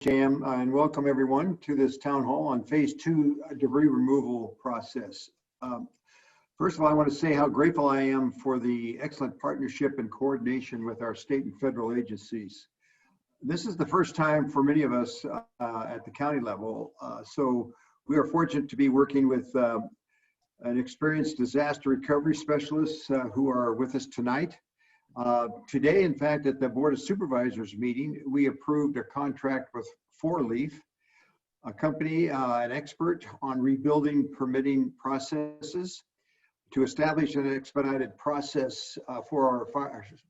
Jam, and welcome everyone to this town hall on phase 2 debris removal process. First of all, I want to say how grateful I am for the excellent partnership and coordination with our state and federal agencies. This is the first time for many of us at the county level, so we are fortunate to be working with an experienced disaster recovery specialists who are with us tonight. Today, in fact, at the Board of Supervisors meeting, we approved a contract with Four Leaf, a company, an expert on rebuilding permitting processes, to establish an expedited process for our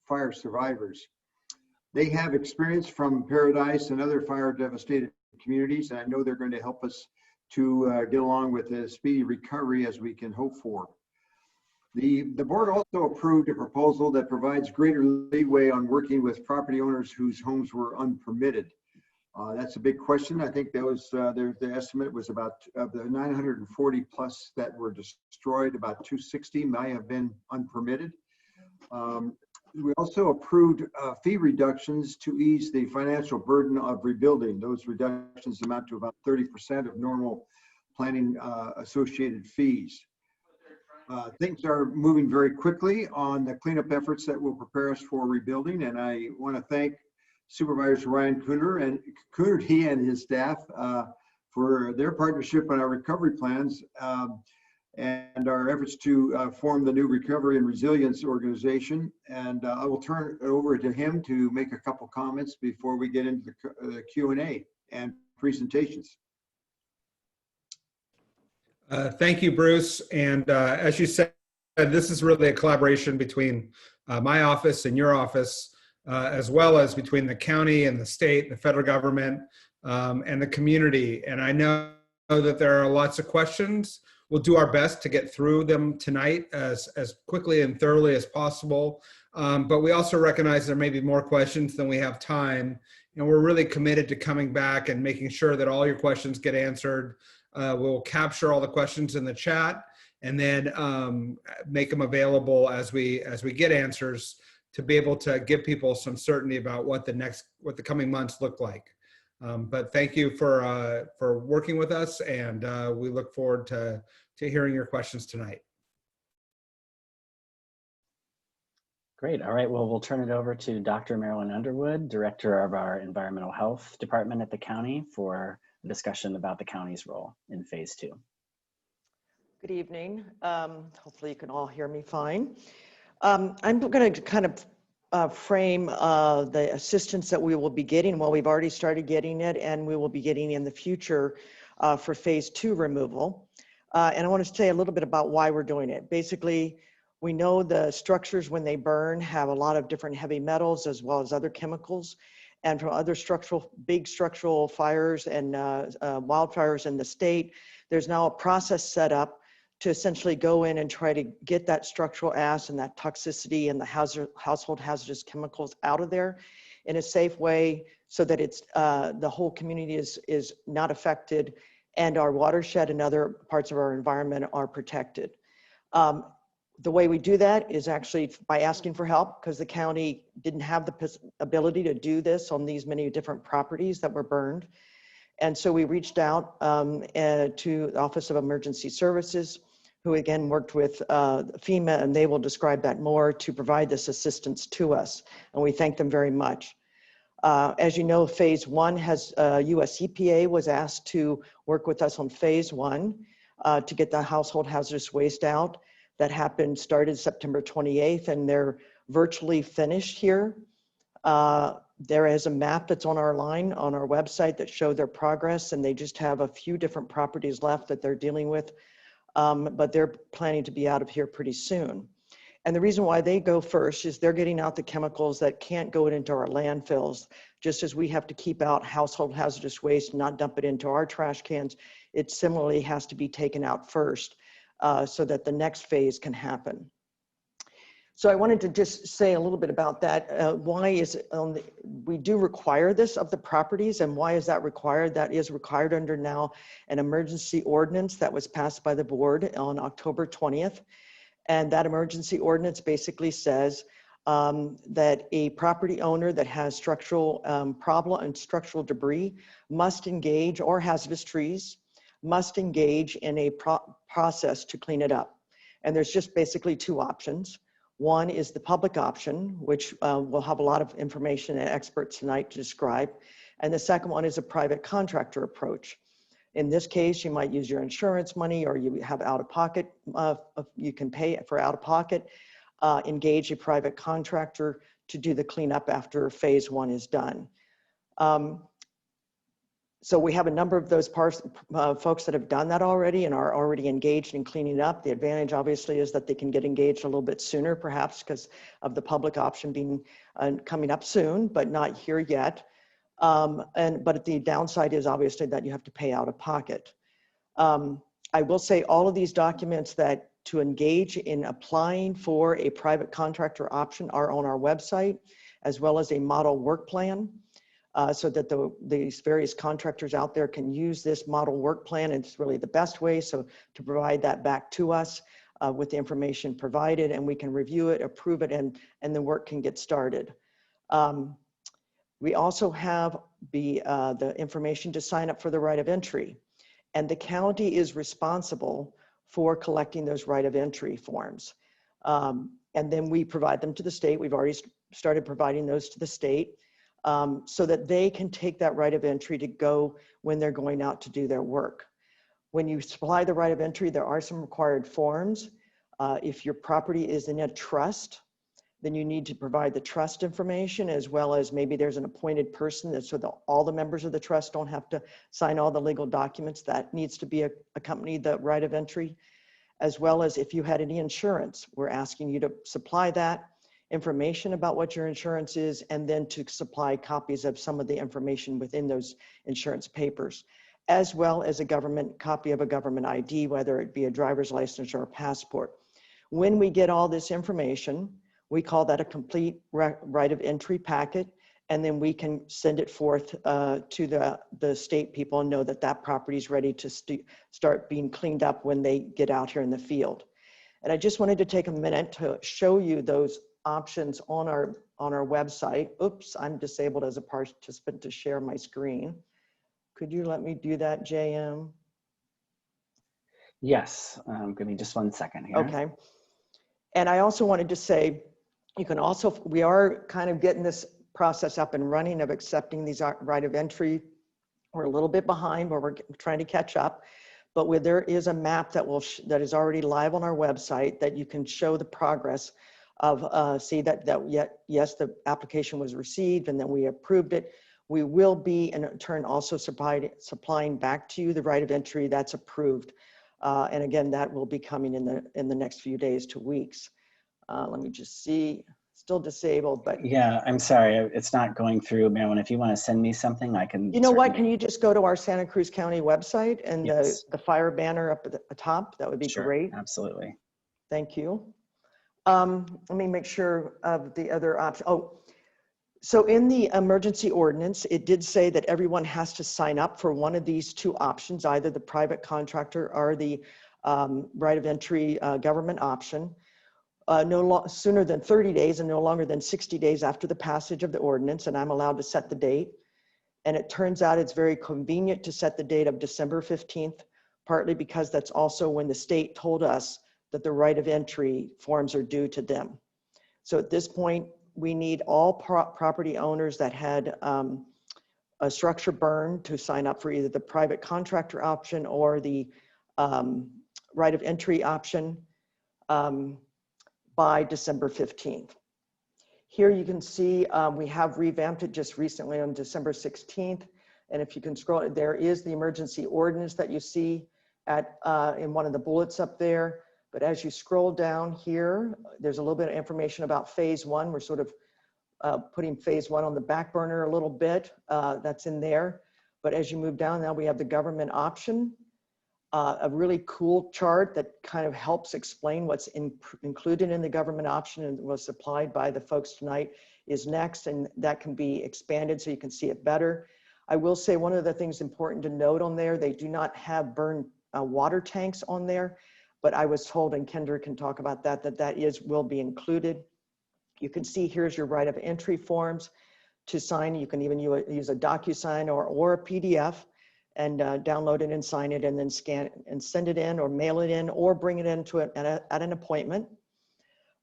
fire survivors. They have experience from Paradise and other fire devastated communities, and I know they're going to help us to get along with a speedy recovery as we can hope for. The board also approved a proposal that provides greater leeway on working with property owners whose homes were unpermitted. That's a big question. I think that was the estimate was about of the 940 plus that were destroyed, about 260 might have been unpermitted. We also approved fee reductions to ease the financial burden of rebuilding. Those reductions amount to about 30% of normal planning associated fees. Things are moving very quickly on the cleanup efforts that will prepare us for rebuilding, and I want to thank Supervisor Ryan Coonerty and his staff for their partnership on our recovery plans and our efforts to form the new Recovery and Resilience Organization. And I will turn it over to him to make a couple comments before we get into the Q&A and presentations. Thank you, Bruce. And as you said, this is really a collaboration between my office and your office, as well as between the county and the state, the federal government, and the community. And I know that there are lots of questions. We'll do our best to get through them tonight as quickly and thoroughly as possible. But we also recognize there may be more questions than we have time. And we're really committed to coming back and making sure that all your questions get answered. We'll capture all the questions in the chat and then make them available as we get answers to be able to give people some certainty about what the coming months look like. But thank you for working with us, and we look forward to hearing your questions tonight. Great. All right. Well, we'll turn it over to Dr. Marilyn Underwood, Director of our Environmental Health Department at the county, for a discussion about the county's role in phase 2. Good evening. Hopefully you can all hear me fine. I'm going to kind of frame the assistance that we will be getting. Well, we've already started getting it, and we will be getting in the future for phase 2 removal. And I want to say a little bit about why we're doing it. Basically, we know the structures when they burn have a lot of different heavy metals as well as other chemicals. And from other big structural fires and wildfires in the state, there's now a process set up to essentially go in and try to get that structural ash and that toxicity and the household hazardous chemicals out of there in a safe way so that it's the whole community is not affected and our watershed and other parts of our environment are protected. The way we do that is actually by asking for help, because the county didn't have the ability to do this on these many different properties that were burned. And so we reached out to the Office of Emergency Services, who again worked with FEMA, and they will describe that more, to provide this assistance to us. And we thank them very much. As you know, phase 1 has US EPA was asked to work with us on phase 1 to get the household hazardous waste out. That started September 28th, and they're virtually finished here. There is a map that's on our website that show their progress, and they just have a few different properties left that they're dealing with, but they're planning to be out of here pretty soon. And the reason why they go first is they're getting out the chemicals that can't go into our landfills. Just as we have to keep out household hazardous waste, not dump it into our trash cans, it similarly has to be taken out first. So that the next phase can happen. So I wanted to just say a little bit about that. Why is it we do require this of the properties, and why is that required? That is required under now an emergency ordinance that was passed by the board on October 20th. And that emergency ordinance basically says that a property owner that has structural problem and structural debris must engage, or hazardous trees, must engage in a process to clean it up. And there's just basically two options. One is the public option, which we'll have a lot of information and experts tonight to describe. And the second one is a private contractor approach. In this case, you might use your insurance money, or you have out-of-pocket, you can pay for out-of-pocket, engage a private contractor to do the cleanup after phase one is done. So we have a number of those folks that have done that already and are already engaged in cleaning up. The advantage obviously is that they can get engaged a little bit sooner, perhaps because of the public option being coming up soon, but not here yet. But the downside is obviously that you have to pay out of pocket. I will say all of these documents that to engage in applying for a private contractor option are on our website, as well as a model work plan. So that these various contractors out there can use this model work plan. And it's really the best way. So to provide that back to us with the information provided, and we can review it, approve it, and the work can get started. We also have the information to sign up for the right of entry. And the county is responsible for collecting those right of entry forms. And then we provide them to the state. We've already started providing those to the state. So that they can take that right of entry to go when they're going out to do their work. When you supply the right of entry, there are some required forms. If your property is in a trust, then you need to provide the trust information, as well as maybe there's an appointed person so that all the members of the trust don't have to sign all the legal documents. That needs to be accompany the right of entry, as well as if you had any insurance. We're asking you to supply that information about what your insurance is, and then to supply copies of some of the information within those insurance papers, as well as a copy of a government ID, whether it be a driver's license or a passport. When we get all this information, we call that a complete right of entry packet, and then we can send it forth to the state people and know that that property is ready to start being cleaned up when they get out here in the field. And I just wanted to take a minute to show you those options on our website. Oops, I'm disabled as a participant to share my screen. Could you let me do that, JM? Yes, give me just 1 second here. Okay. And I also wanted to say, you can also, we are kind of getting this process up and running of accepting these right of entry. We're a little bit behind where we're trying to catch up, but where there is a map that is already live on our website that you can show the progress of see that yes, the application was received and then we approved it. We will be in turn also supplying back to you the right of entry that's approved. And again, that will be coming in the next few days to weeks. Let me just see, still disabled, but. Yeah, I'm sorry, it's not going through, Marilyn. If you want to send me something, I can. You know what, can you just go to our Santa Cruz County website and Yes. the fire banner up at the top? That would be Sure, great. absolutely. Thank you. Let me make sure of the other option. Oh, so in the emergency ordinance, it did say that everyone has to sign up for one of these two options, either the private contractor or the right of entry government option, sooner than 30 days and no longer than 60 days after the passage of the ordinance, and I'm allowed to set the date. And it turns out it's very convenient to set the date of December 15th, partly because that's also when the state told us that the right of entry forms are due to them. So at this point, we need all property owners that had a structure burned to sign up for either the private contractor option or the right of entry option by December 15th. Here you can see we have revamped it just recently on December 16th. And if you can scroll, there is the emergency ordinance that you see in one of the bullets up there. But as you scroll down here, there's a little bit of information about phase one. We're sort of putting phase one on the back burner a little bit. That's in there. But as you move down, now we have the government option, a really cool chart that kind of helps explain what's included in the government option and was supplied by the folks tonight is next. And that can be expanded so you can see it better. I will say one of the things important to note on there, they do not have burned water tanks on there. But I was told, and Kendra can talk about that, will be included. You can see here's your right of entry forms to sign. You can even use a DocuSign or a PDF and download it and sign it and then scan it and send it in or mail it in or bring it into it at an appointment.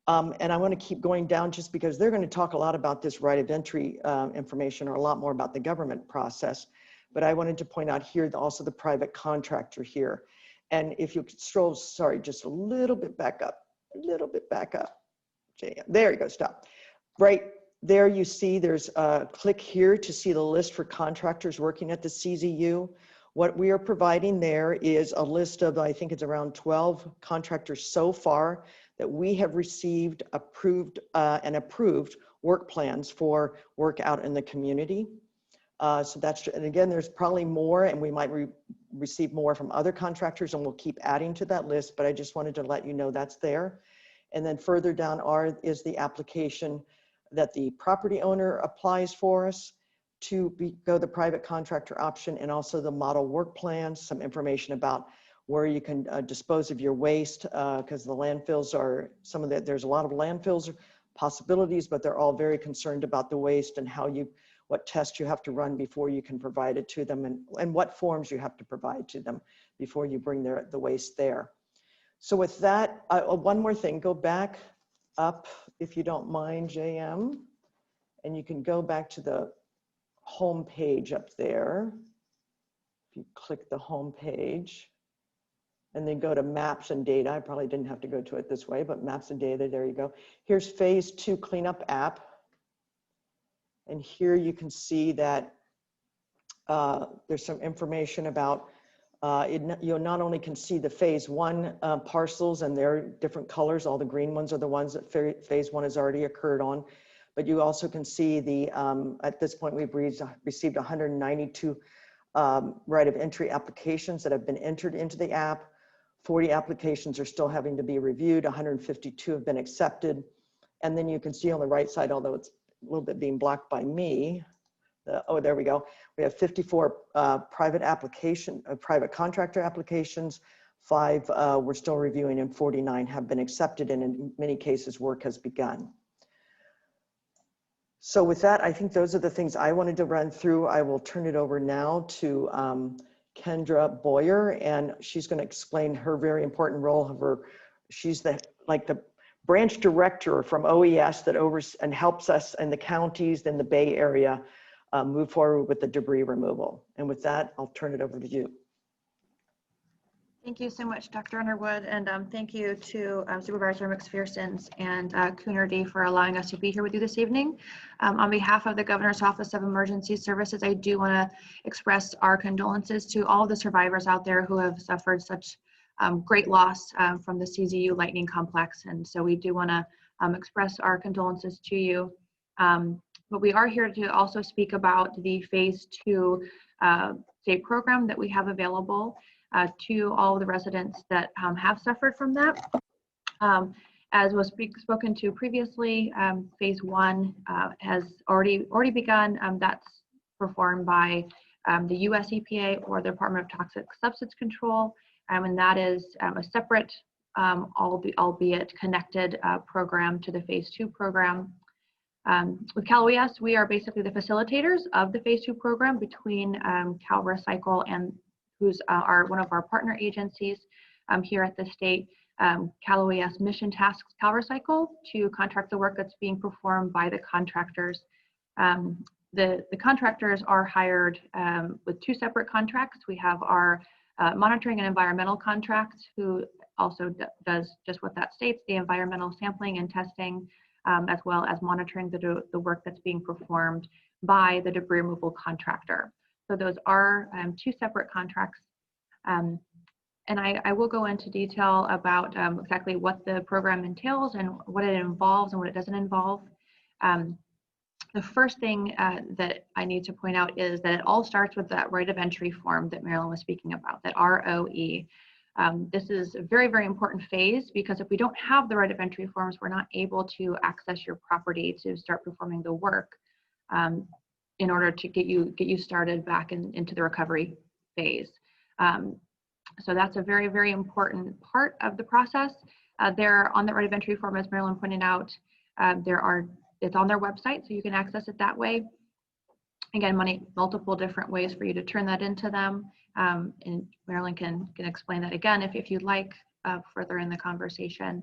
And I want to keep going down just because they're going to talk a lot about this right of entry information or a lot more about the government process. But I wanted to point out here also the private contractor here. And if you could stroll, sorry, just a little bit back up, There you go, stop. Right there you see there's a click here to see the list for contractors working at the CZU. What we are providing there is a list of, I think it's around 12 contractors so far that we have received approved work plans for work out in the community. So that's, and again, there's probably more and we might receive more from other contractors and we'll keep adding to that list, but I just wanted to let you know that's there. And then further down is the application that the property owner applies for us to go the private contractor option, and also the model work plans, some information about where you can dispose of your waste, because the landfills are, there's a lot of landfills possibilities, but they're all very concerned about the waste and what tests you have to run before you can provide it to them, and what forms you have to provide to them before you bring the waste there. So with that, one more thing, go back up if you don't mind, JM, and you can go back to the home page up there. If you click the home page and then go to maps and data, I probably didn't have to go to it this way, but maps and data, there you go. Here's phase 2 cleanup app. And here you can see that there's some information about, you not only can see the phase 1 parcels and their different colors, all the green ones are the ones that phase 1 has already occurred on, but you also can see the, at this point we've received 192 right of entry applications that have been entered into the app. 40 applications are still having to be reviewed, 152 have been accepted. And then you can see on the right side, although it's a little bit being blocked by me, oh, there we go. We have 54 private contractor applications, 5 we're still reviewing, and 49 have been accepted, and in many cases work has begun. So with that, I think those are the things I wanted to run through. I will turn it over now to Kendra Boyer, and she's going to explain her very important role of her. She's the branch director from OES that and helps us in the counties in the Bay Area move forward with the debris removal. And with that, I'll turn it over to you. Thank you so much, Dr. Underwood, and thank you to Supervisor McPherson's and Coonerty for allowing us to be here with you this evening. On behalf of the Governor's Office of Emergency Services, I do want to express our condolences to all the survivors out there who have suffered such great loss from the CZU lightning complex, and so we do want to express our condolences to you. But we are here to also speak about the phase 2 state program that we have available to all the residents that have suffered from that. As was spoken to previously, phase 1 has already begun. That's performed by the US EPA or the Department of Toxic Substance Control, and that is a separate, albeit connected program to the phase 2 program. With CalOES, we are basically the facilitators of the phase 2 program between Cal Recycle and who's one of our partner agencies here at the state. CalOES mission tasks Cal Recycle to contract the work that's being performed by the contractors. The contractors are hired with 2 separate contracts. We have our monitoring and environmental contract, who also does just what that states, the environmental sampling and testing, as well as monitoring the work that's being performed by the debris removal contractor. So those are 2 separate contracts. And I will go into detail about exactly what the program entails and what it involves and what it doesn't involve. The first thing that I need to point out is that it all starts with that right of entry form that Marilyn was speaking about, that ROE. This is a very, very important phase, because if we don't have the right of entry forms, we're not able to access your property to start performing the work in order to get you started back into the recovery phase. So that's a very, very important part of the process. There on the right of entry form, as Marilyn pointed out, It's on their website, so you can access it that way. Again, multiple different ways for you to turn that into them. And Marilyn can explain that again if you'd like further in the conversation.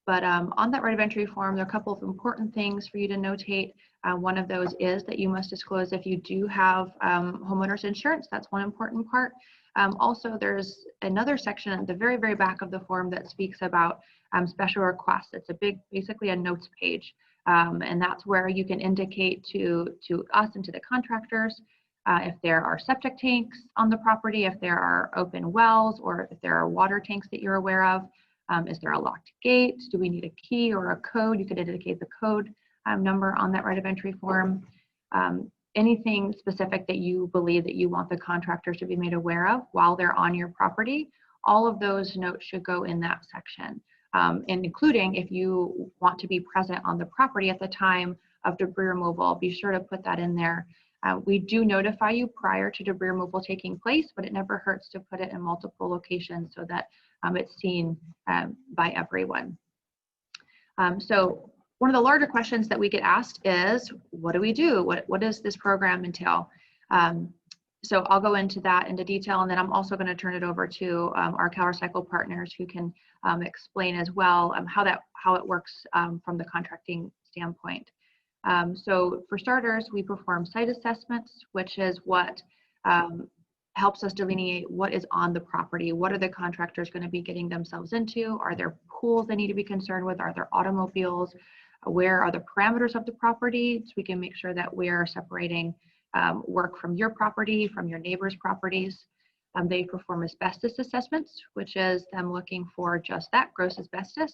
But on that right of entry form, there are a couple of important things for you to notate. One of those is that you must disclose if you do have homeowners insurance. That's one important part. Also, there's another section at the very, very back of the form that speaks about special requests. It's basically a notes page. And that's where you can indicate to us and to the contractors if there are septic tanks on the property, if there are open wells, or if there are water tanks that you're aware of. Is there a locked gate? Do we need a key or a code? You could indicate the code number on that right of entry form. Anything specific that you believe that you want the contractors to be made aware of while they're on your property, all of those notes should go in that section. And including if you want to be present on the property at the time of debris removal, be sure to put that in there. We do notify you prior to debris removal taking place, but it never hurts to put it in multiple locations so that it's seen by everyone. So one of the larger questions that we get asked is, what do we do? What does this program entail? So I'll go into that into detail, and then I'm also going to turn it over to our CalRecycle partners who can explain as well how it works from the contracting standpoint. So for starters, we perform site assessments, which is what helps us delineate what is on the property. What are the contractors going to be getting themselves into? Are there pools they need to be concerned with? Are there automobiles? Where are the parameters of the property? So we can make sure that we are separating work from your property, from your neighbor's properties. They perform asbestos assessments, which is them looking for just that, gross asbestos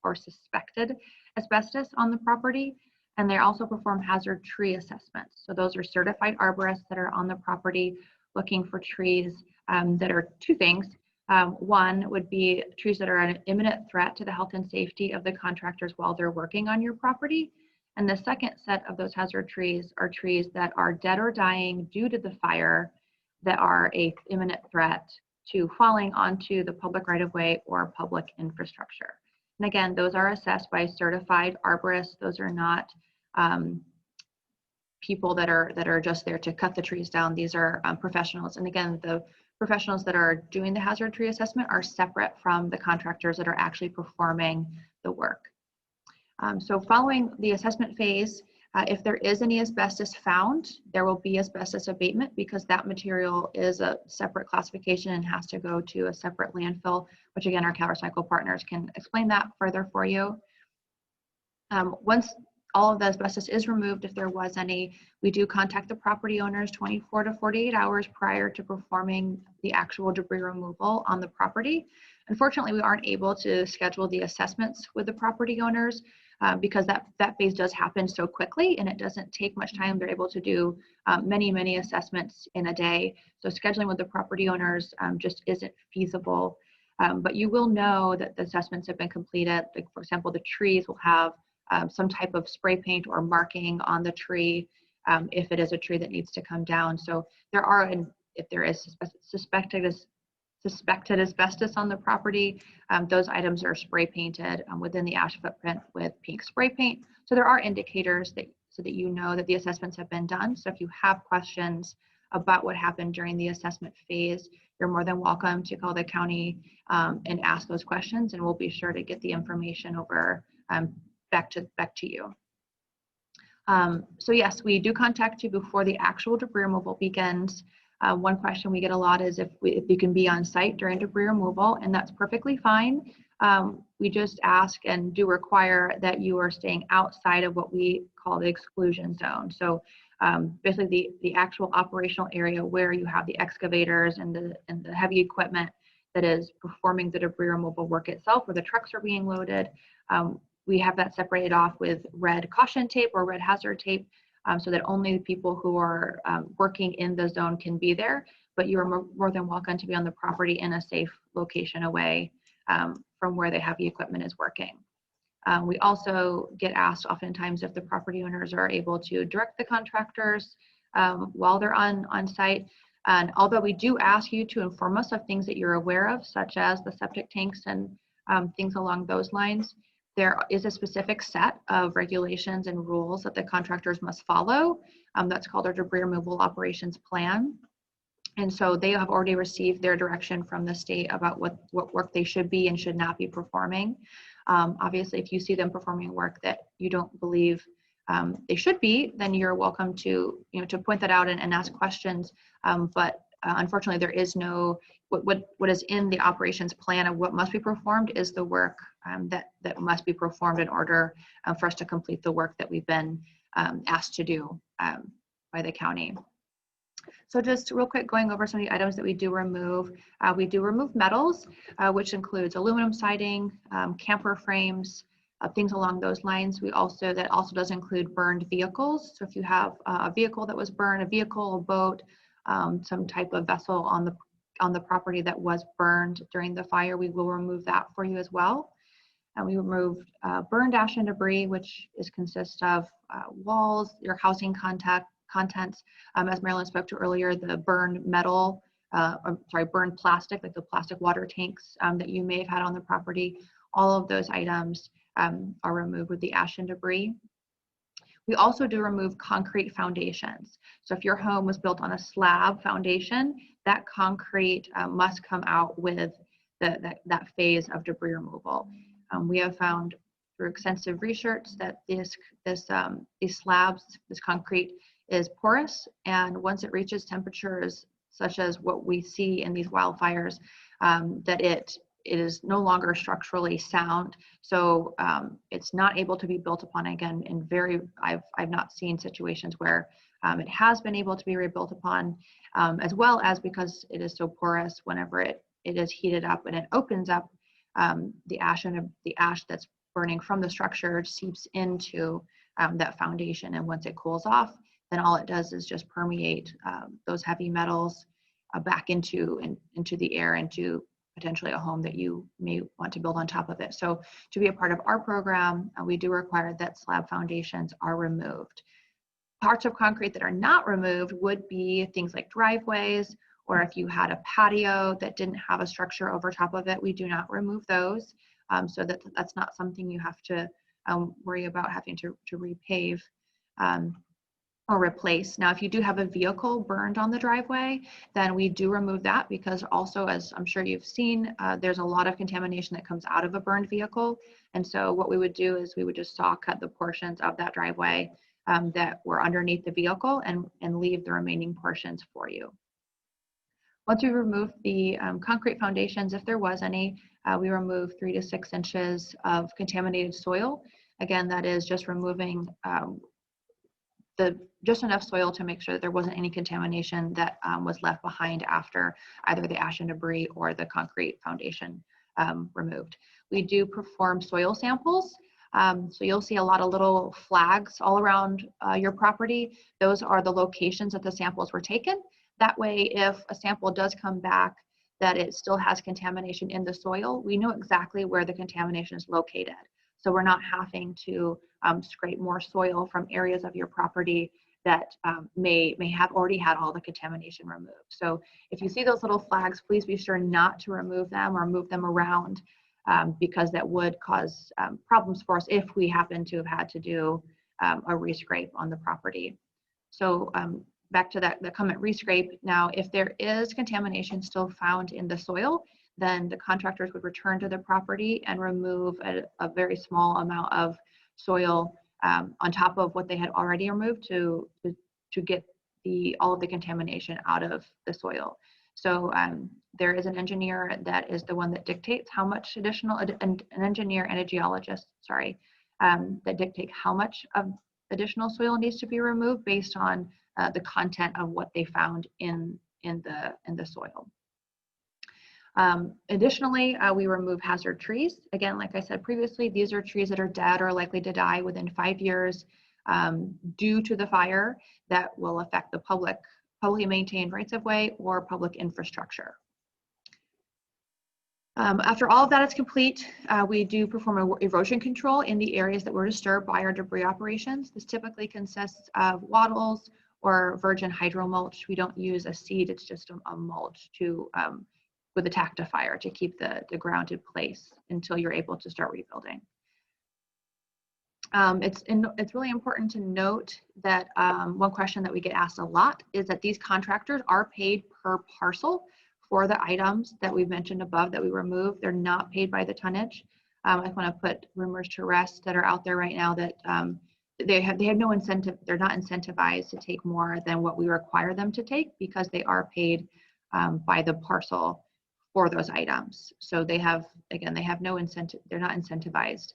or suspected asbestos on the property. And they also perform hazard tree assessments. So those are certified arborists that are on the property looking for trees that are two things. One would be trees that are an imminent threat to the health and safety of the contractors while they're working on your property. And the second set of those hazard trees are trees that are dead or dying due to the fire that are an imminent threat to falling onto the public right-of-way or public infrastructure. And again, those are assessed by certified arborists. Those are not people that are just there to cut the trees down. These are professionals. And again, the professionals that are doing the hazard tree assessment are separate from the contractors that are actually performing the work. So following the assessment phase, if there is any asbestos found, there will be asbestos abatement because that material is a separate classification and has to go to a separate landfill, which again, our CalRecycle partners can explain that further for you. Once all of the asbestos is removed, if there was any, we do contact the property owners 24 to 48 hours prior to performing the actual debris removal on the property. Unfortunately, we aren't able to schedule the assessments with the property owners because that phase does happen so quickly and it doesn't take much time. They're able to do many assessments in a day. So scheduling with the property owners just isn't feasible. But you will know that the assessments have been completed. Like, for example, the trees will have some type of spray paint or marking on the tree if it is a tree that needs to come down. So there are, and if there is suspected asbestos on the property, those items are spray painted within the ash footprint with pink spray paint. So there are indicators so that you know that the assessments have been done. So if you have questions about what happened during the assessment phase, you're more than welcome to call the county and ask those questions, and we'll be sure to get the information over back to you. So yes, we do contact you before the actual debris removal begins. One question we get a lot is if you can be on site during debris removal, and that's perfectly fine. We just ask and do require that you are staying outside of what we call the exclusion zone. So basically the actual operational area where you have the excavators and the heavy equipment that is performing the debris removal work itself, where the trucks are being loaded. We have that separated off with red caution tape or red hazard tape so that only the people who are working in the zone can be there, but you are more than welcome to be on the property in a safe location away from where the heavy equipment is working. We also get asked oftentimes if the property owners are able to direct the contractors while they're on site. And although we do ask you to inform us of things that you're aware of, such as the septic tanks and things along those lines, there is a specific set of regulations and rules that the contractors must follow. That's called our debris removal operations plan. And so they have already received their direction from the state about what work they should be and should not be performing. Obviously, if you see them performing work that you don't believe they should be, then you're welcome to, to point that out and ask questions. But unfortunately, there is no, what is in the operations plan of what must be performed is the work that must be performed in order for us to complete the work that we've been asked to do by the county. So just real quick, going over some of the items that we do remove metals, which includes aluminum siding, camper frames, things along those lines. That also does include burned vehicles. So if you have a vehicle that was burned, a vehicle, a boat, some type of vessel on the property that was burned during the fire, we will remove that for you as well. And we removed burned ash and debris, which consists of walls, your housing contents. As Marilyn spoke to earlier, the burned metal, burned plastic, like the plastic water tanks that you may have had on the property. All of those items are removed with the ash and debris. We also do remove concrete foundations. So if your home was built on a slab foundation, that concrete must come out with that phase of debris removal. We have found through extensive research that these slabs, this concrete, is porous, and once it reaches temperatures such as what we see in these wildfires, that it is no longer structurally sound. So it's not able to be built upon again. I've not seen situations where it has been able to be rebuilt upon, as well as because it is so porous. Whenever it is heated up and it opens up, the ash that's burning from the structure seeps into that foundation, and once it cools off, then all it does is just permeate those heavy metals back into the air, into potentially a home that you may want to build on top of it. So to be a part of our program, we do require that slab foundations are removed. Parts of concrete that are not removed would be things like driveways, or if you had a patio that didn't have a structure over top of it, we do not remove those. So that's not something you have to worry about having to repave or replace. Now, if you do have a vehicle burned on the driveway, then we do remove that, because also, as I'm sure you've seen, there's a lot of contamination that comes out of a burned vehicle. And so what we would do is we would just saw cut the portions of that driveway that were underneath the vehicle and leave the remaining portions for you. Once we remove the concrete foundations, if there was any, we remove 3 to 6 inches of contaminated soil. Again, that is just removing just enough soil to make sure that there wasn't any contamination that was left behind after either the ash and debris or the concrete foundation removed. We do perform soil samples. So you'll see a lot of little flags all around your property. Those are the locations that the samples were taken. That way, if a sample does come back that it still has contamination in the soil, we know exactly where the contamination is located. So we're not having to scrape more soil from areas of your property that may have already had all the contamination removed. So if you see those little flags, please be sure not to remove them or move them around, because that would cause problems for us if we happen to have had to do a rescrape on the property. So back to the comment rescrape. Now, if there is contamination still found in the soil, then the contractors would return to the property and remove a very small amount of soil on top of what they had already removed to get all of the contamination out of the soil. So there is an engineer that is the one that dictates how much additional, an engineer and a geologist, sorry, that dictate how much of additional soil needs to be removed based on the content of what they found in the soil. Additionally, we remove hazard trees. Again, like I said previously, these are trees that are dead or likely to die within 5 years due to the fire that will affect the publicly maintained rights of way or public infrastructure. After all of that is complete, we do perform erosion control in the areas that were disturbed by our debris operations. This typically consists of wattles or virgin hydro mulch. We don't use a seed, it's just a mulch with a tactifier to keep the ground in place until you're able to start rebuilding. It's really important to note that one question that we get asked a lot is that these contractors are paid per parcel for the items that we've mentioned above that we remove. They're not paid by the tonnage. I want to put rumors to rest that are out there right now that they have no incentive. They're not incentivized to take more than what we require them to take because they are paid by the parcel for those items. So they have no incentive. They're not incentivized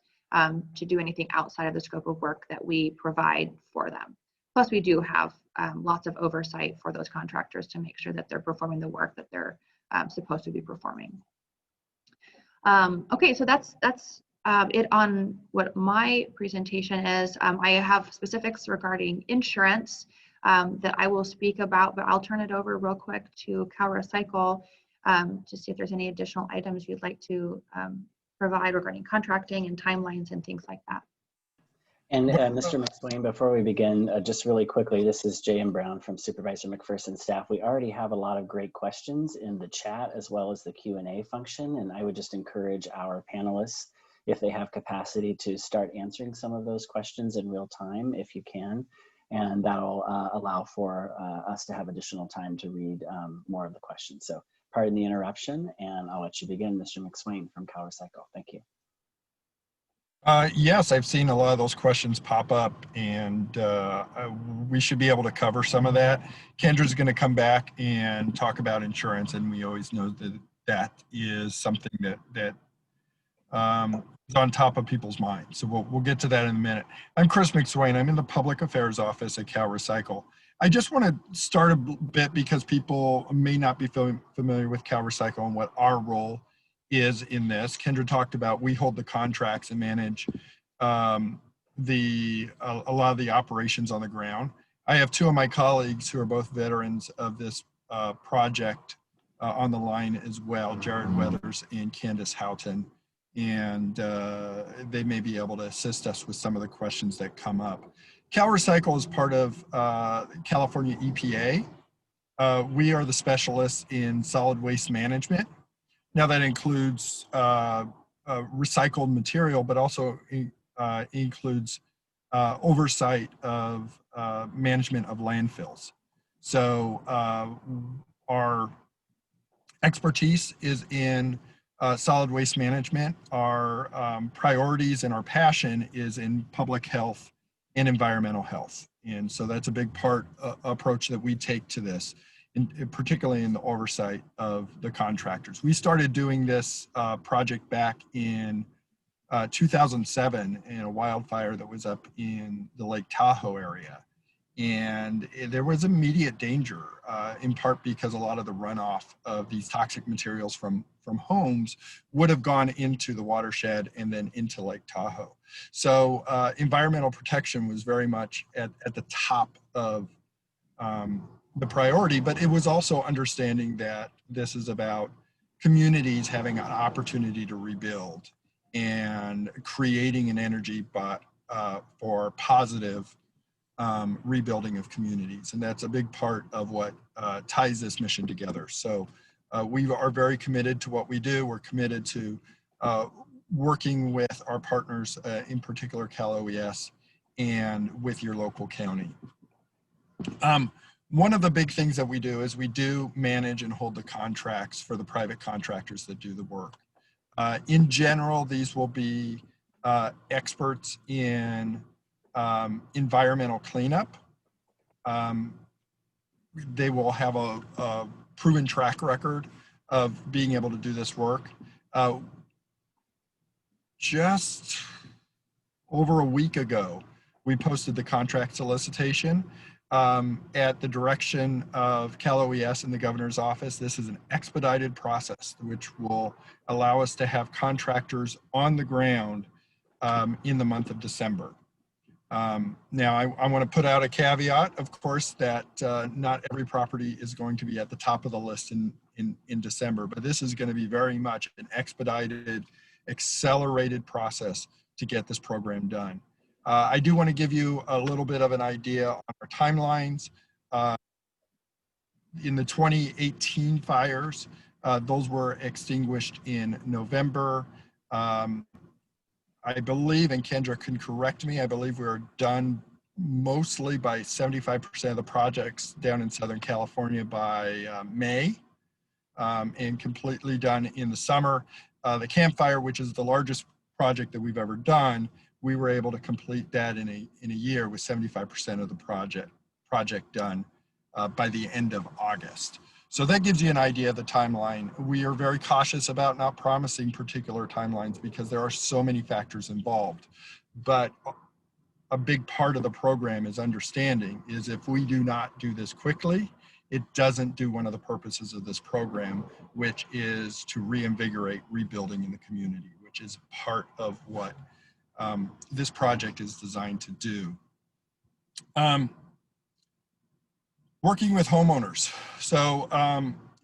to do anything outside of the scope of work that we provide for them. Plus, we do have lots of oversight for those contractors to make sure that they're performing the work that they're supposed to be performing. Okay, so that's it on what my presentation is. I have specifics regarding insurance that I will speak about, but I'll turn it over real quick to Cal Recycle to see if there's any additional items you'd like to provide regarding contracting and timelines and things like that. And Mr. McSwain, before we begin, just really quickly, this is J.M. Brown from Supervisor McPherson's staff. We already have a lot of great questions in the chat as well as the Q&A function, and I would just encourage our panelists, if they have capacity, to start answering some of those questions in real time, if you can, and that'll allow for us to have additional time to read more of the questions. So pardon the interruption, and I'll let you begin, Mr. McSwain from Cal Recycle. Thank you. Yes, I've seen a lot of those questions pop up, and we should be able to cover some of that. Kendra's going to come back and talk about insurance, and we always know that that is something that is on top of people's minds. So we'll get to that in a minute. I'm Chris McSwain. I'm in the Public Affairs Office at Cal Recycle. I just want to start a bit because people may not be familiar with Cal Recycle and what our role is in this. Kendra talked about we hold the contracts and manage a lot of the operations on the ground. I have two of my colleagues who are both veterans of this project on the line as well, Jared Weathers and Candace Houghton, and they may be able to assist us with some of the questions that come up. Cal Recycle is part of California EPA. We are the specialists in solid waste management. Now that includes recycled material, but also includes oversight of management of landfills. So our expertise is in solid waste management. Our priorities and our passion is in public health and environmental health. And so that's a big approach that we take to this, particularly in the oversight of the contractors. We started doing this project back in 2007 in a wildfire that was up in the Lake Tahoe area. And there was immediate danger, in part because a lot of the runoff of these toxic materials from homes would have gone into the watershed and then into Lake Tahoe. So environmental protection was very much at the top of the priority, but it was also understanding that this is about communities having an opportunity to rebuild and creating an energy for positive rebuilding of communities. And that's a big part of what ties this mission together. So we are very committed to what we do. We're committed to working with our partners, in particular Cal OES, and with your local county. One of the big things that we do is we do manage and hold the contracts for the private contractors that do the work. In general, these will be experts in environmental cleanup. They will have a proven track record of being able to do this work. Just over a week ago, we posted the contract solicitation at the direction of Cal OES and the governor's office. This is an expedited process which will allow us to have contractors on the ground in the month of December. Now, I want to put out a caveat, of course, that not every property is going to be at the top of the list in December, but this is going to be very much an expedited, accelerated process to get this program done. I do want to give you a little bit of an idea on our timelines. In the 2018 fires, those were extinguished in November. I believe, and Kendra can correct me, I believe we are done mostly by 75% of the projects down in Southern California by May, and completely done in the summer. The campfire, which is the largest project that we've ever done, we were able to complete that in a year with 75% of the project done by the end of August. So that gives you an idea of the timeline. We are very cautious about not promising particular timelines because there are so many factors involved. But a big part of the program is understanding is if we do not do this quickly, it doesn't do one of the purposes of this program, which is to reinvigorate rebuilding in the community, which is part of what this project is designed to do. Working with homeowners. So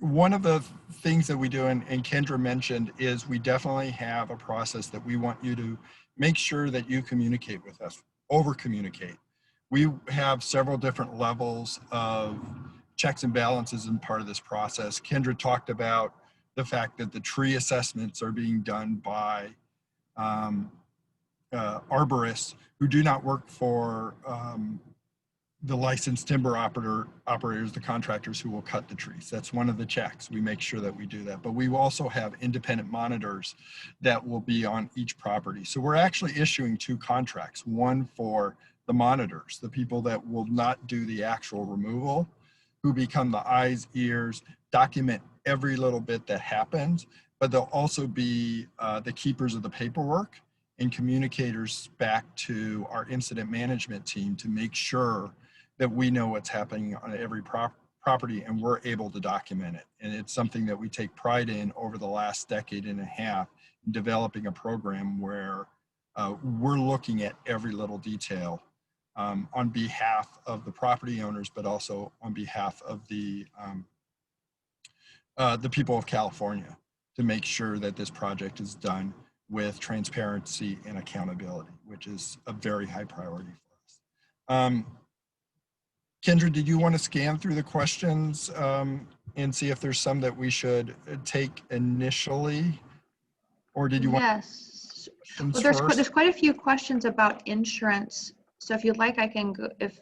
one of the things that we do, and Kendra mentioned, is we definitely have a process that we want you to make sure that you communicate with us, over communicate. We have several different levels of checks and balances in part of this process. Kendra talked about the fact that the tree assessments are being done by arborists who do not work for the licensed timber operators, the contractors who will cut the trees. That's one of the checks. We make sure that we do that. But we also have independent monitors that will be on each property. So we're actually issuing 2 contracts, one for the monitors, the people that will not do the actual removal, who become the eyes, ears, document every little bit that happens, but they'll also be the keepers of the paperwork and communicators back to our incident management team to make sure that we know what's happening on every property and we're able to document it. And it's something that we take pride in over the last decade and a half, in developing a program where we're looking at every little detail on behalf of the property owners, but also on behalf of the people of California, to make sure that this project is done with transparency and accountability, which is a very high priority for us. Kendra, did you want to scan through the questions and see if there's some that we should take initially? Or did you want Yes. Well, there's quite a few questions about insurance. So if you'd like, I can go if.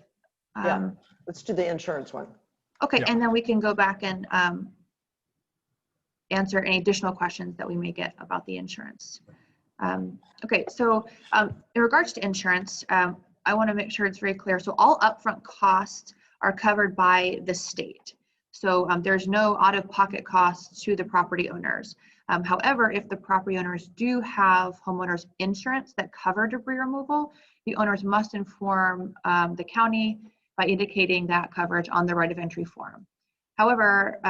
Yeah, let's do the insurance one. Okay, Yeah. and then we can go back and answer any additional questions that we may get about the insurance. Okay, so in regards to insurance, I want to make sure it's very clear. So all upfront costs are covered by the state. So there's no out-of-pocket costs to the property owners. However, if the property owners do have homeowners insurance that cover debris removal, the owners must inform the county by indicating that coverage on the right of entry form. However,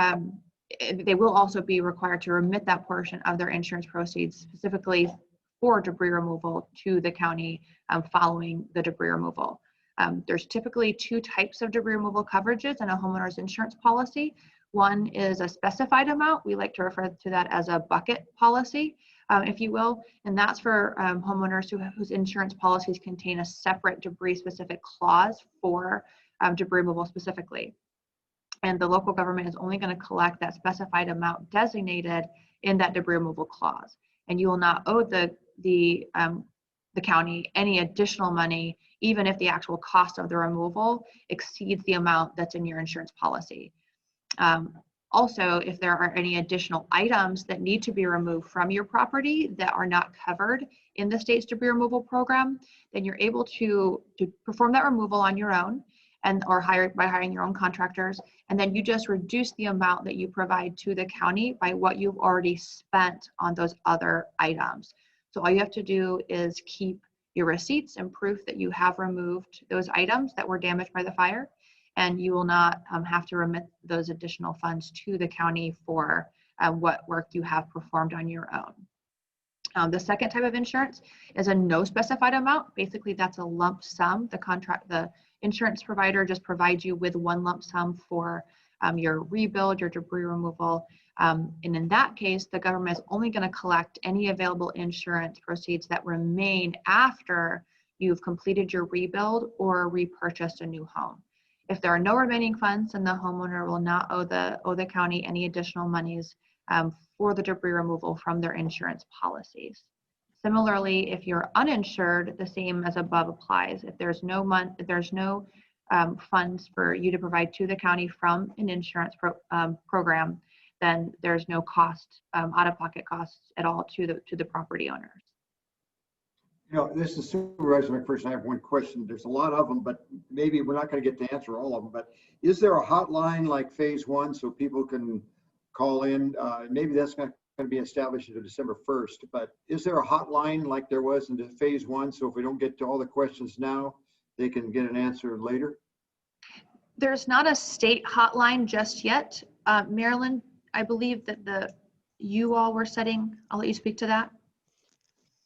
they will also be required to remit that portion of their insurance proceeds specifically for debris removal to the county following the debris removal. There's typically 2 types of debris removal coverages in a homeowner's insurance policy. One is a specified amount. We like to refer to that as a bucket policy, if you will, and that's for homeowners whose insurance policies contain a separate debris-specific clause for debris removal specifically. And the local government is only going to collect that specified amount designated in that debris removal clause. And you will not owe the county any additional money, even if the actual cost of the removal exceeds the amount that's in your insurance policy. Also, if there are any additional items that need to be removed from your property that are not covered in the state's debris removal program, then you're able to perform that removal on your own or by hiring your own contractors. And then you just reduce the amount that you provide to the county by what you've already spent on those other items. So all you have to do is keep your receipts and proof that you have removed those items that were damaged by the fire, and you will not have to remit those additional funds to the county for what work you have performed on your own. The second type of insurance is a no specified amount. Basically, that's a lump sum. The insurance provider just provides you with one lump sum for your rebuild, your debris removal. And in that case, the government is only going to collect any available insurance proceeds that remain after you've completed your rebuild or repurchased a new home. If there are no remaining funds, then the homeowner will not owe the county any additional monies for the debris removal from their insurance policies. Similarly, if you're uninsured, the same as above applies. If there's no funds for you to provide to the county from an insurance program, then there's no cost, out-of-pocket costs at all to the property owners. You know, this is Supervisor McPherson. I have one question. There's a lot of them, but maybe we're not going to get to answer all of them. But is there a hotline like phase one so people can call in? Maybe that's not going to be established until December 1st, but is there a hotline like there was in the phase one? So if we don't get to all the questions now, they can get an answer later? There's not a state hotline just yet. Marilyn, I believe that you all were setting, I'll let you speak to that.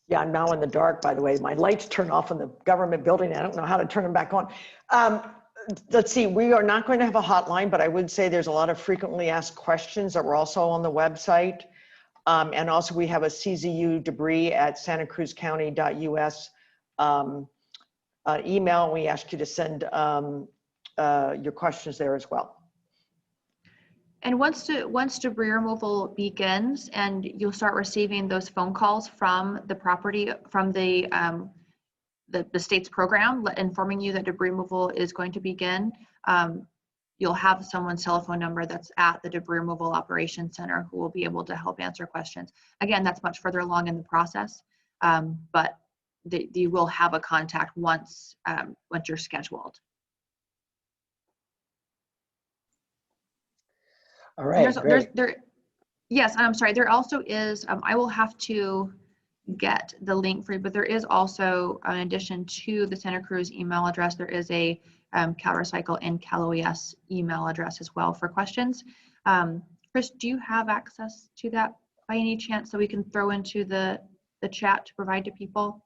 Yeah, I'm now in the dark, by the way. My lights turn off in the government building. I don't know how to turn them back on. Let's see, we are not going to have a hotline, but I would say there's a lot of frequently asked questions that were also on the website. And also we have a CZU debris at santacruzcounty.us email. We ask you to send your questions there as well. And once debris removal begins and you'll start receiving those phone calls from the property, from the state's program informing you that debris removal is going to begin, you'll have someone's telephone number that's at the debris removal operations center who will be able to help answer questions. Again, that's much further along in the process, but you will have a contact once you're scheduled. All right, yes, I'm sorry. There also is, I will have to get the link for you, but there is also, in addition to the Santa Cruz email address, there is a CalRecycle and CalOES email address as well for questions. Chris, do you have access to that by any chance so we can throw into the chat to provide to people?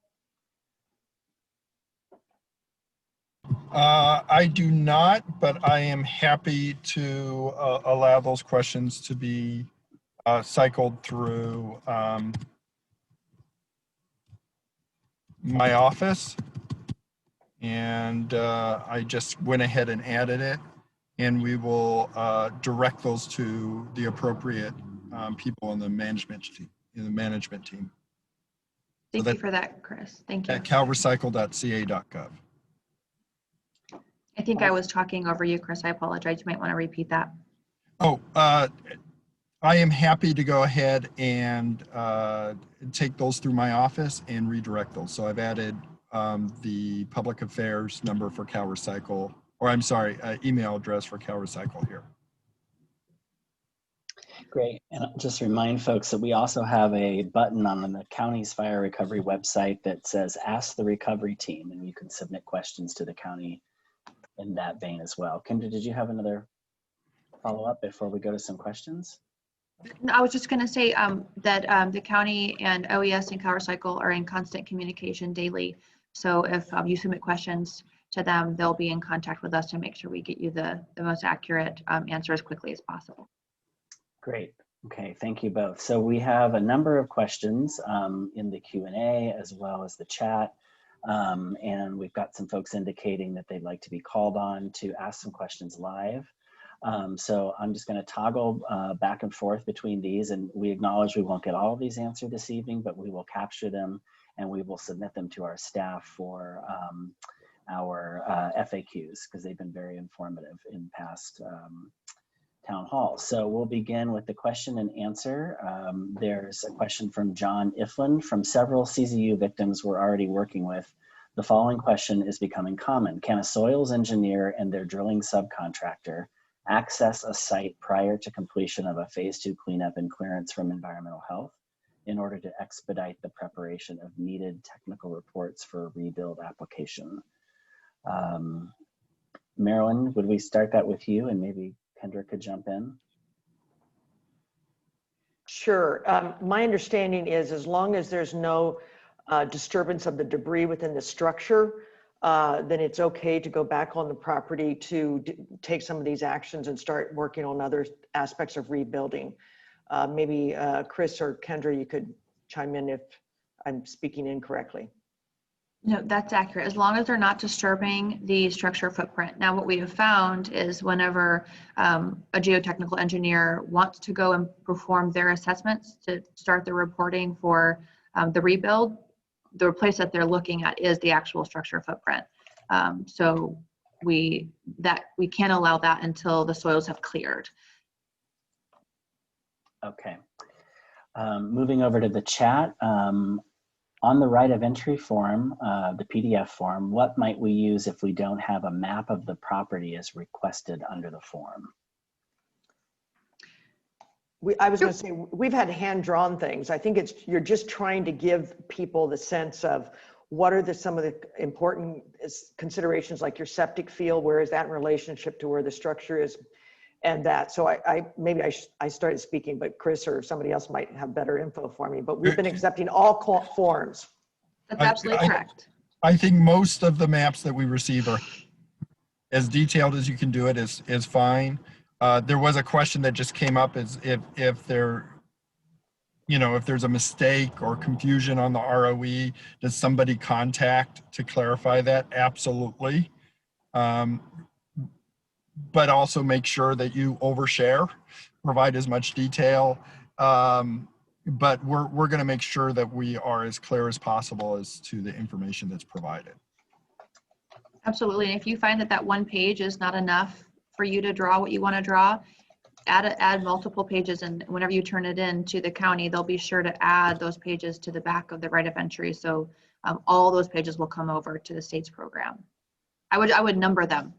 I do not, but I am happy to allow those questions to be cycled through my office. And I just went ahead and added it, and we will direct those to the appropriate people in the management team. Thank you for that, Chris. Thank you. At calrecycle.ca.gov. I think I was talking over you, Chris. I apologize. You might want to repeat that. Oh, I am happy to go ahead and take those through my office and redirect those. So I've added the public affairs number for CalRecycle, or I'm sorry, email address for CalRecycle here. Great. And I'll just remind folks that we also have a button on the county's fire recovery website that says Ask the Recovery Team, and you can submit questions to the county in that vein as well. Kendra, did you have another follow-up before we go to some questions? I was just going to say that the county and OES and CalRecycle are in constant communication daily. So if you submit questions to them, they'll be in contact with us to make sure we get you the most accurate answer as quickly as possible. Great. Okay, thank you both. So we have a number of questions in the Q&A as well as the chat. And we've got some folks indicating that they'd like to be called on to ask some questions live. So I'm just going to toggle back and forth between these, and we acknowledge we won't get all of these answered this evening, but we will capture them and we will submit them to our staff for our FAQs, because they've been very informative in past town hall. So we'll begin with the question and answer. There's a question from John Iflin. From several CZU victims we're already working with, the following question is becoming common. Can a soils engineer and their drilling subcontractor access a site prior to completion of a phase 2 cleanup and clearance from environmental health in order to expedite the preparation of needed technical reports for a rebuild application? Marilyn, would we start that with you, and maybe Kendra could jump in? Sure. My understanding is as long as there's no disturbance of the debris within the structure, then it's okay to go back on the property to take some of these actions and start working on other aspects of rebuilding. Maybe Chris or Kendra, you could chime in if I'm speaking incorrectly. No, that's accurate, as long as they're not disturbing the structure footprint. Now, what we have found is whenever a geotechnical engineer wants to go and perform their assessments to start the reporting for The rebuild, the place that they're looking at is the actual structure footprint. So we can't allow that until the soils have cleared. Okay. Moving over to the chat, on the right of entry form, the PDF form, what might we use if we don't have a map of the property as requested under the form? I was going to say, we've had hand-drawn things. I think you're just trying to give people the sense of what are some of the important considerations, like your septic field, where is that in relationship to where the structure is, and that. So maybe I started speaking, but Chris or somebody else might have better info for me. But we've been accepting all forms. That's absolutely correct. I think most of the maps that we receive are as detailed as you can do it is fine. There was a question that just came up is if there's a mistake or confusion on the ROE, does somebody contact to clarify that? Absolutely. But also make sure that you overshare, provide as much detail. But we're going to make sure that we are as clear as possible as to the information that's provided. Absolutely. And if you find that one page is not enough for you to draw what you want to draw, add multiple pages, and whenever you turn it in to the county, they'll be sure to add those pages to the back of the right of entry. So all those pages will come over to the state's program. I would number them,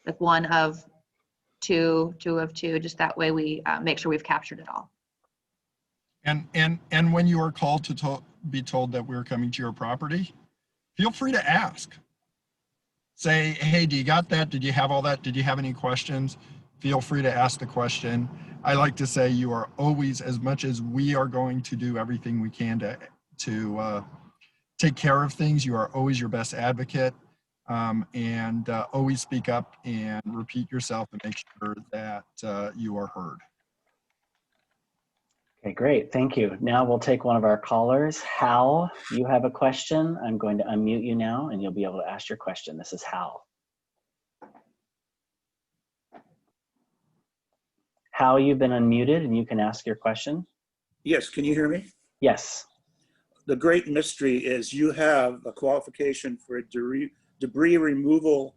like 1 of 2, 2 of 2, just that way we make sure we've captured it all. And when you are called to be told that we're coming to your property, feel free to ask. Say, hey, do you got that? Did you have all that? Did you have any questions? Feel free to ask the question. I like to say you are always, as much as we are going to do everything we can to take care of things, you are always your best advocate, and always speak up and repeat yourself and make sure that you are heard. Okay, great. Thank you. Now we'll take one of our callers. Hal, you have a question. I'm going to unmute you now and you'll be able to ask your question. This is Hal. Hal, you've been unmuted and you can ask your question. Yes, can you hear me? Yes. The great mystery is you have a qualification for a debris removal,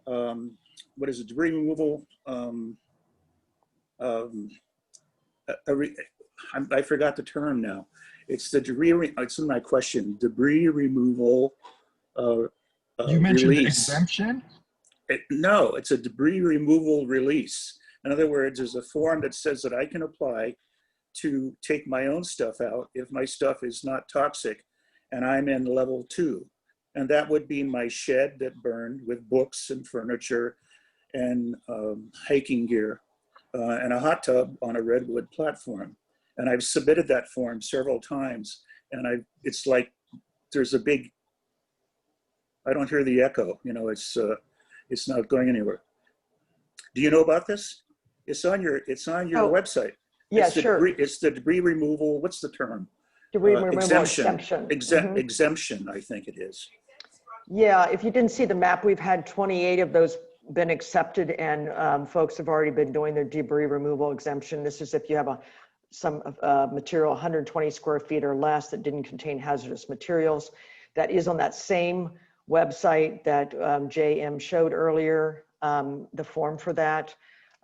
what is it, debris removal, I forgot the term now. It's the it's in my question, debris removal You mentioned release. exemption? No, it's a debris removal release. In other words, there's a form that says that I can apply to take my own stuff out if my stuff is not toxic and I'm in level 2. And that would be my shed that burned with books and furniture and hiking gear and a hot tub on a redwood platform. And I've submitted that form several times, and it's like there's a big, I don't hear the echo, it's not going anywhere. Do you know about this? It's on your website. Yeah, sure. It's the debris removal, what's the term? Debris removal exemption. Exemption, I think it is. Yeah, if you didn't see the map, we've had 28 of those been accepted, and folks have already been doing their debris removal exemption. This is if you have some material 120 square feet or less that didn't contain hazardous materials. That is on that same website that JM showed earlier, the form for that.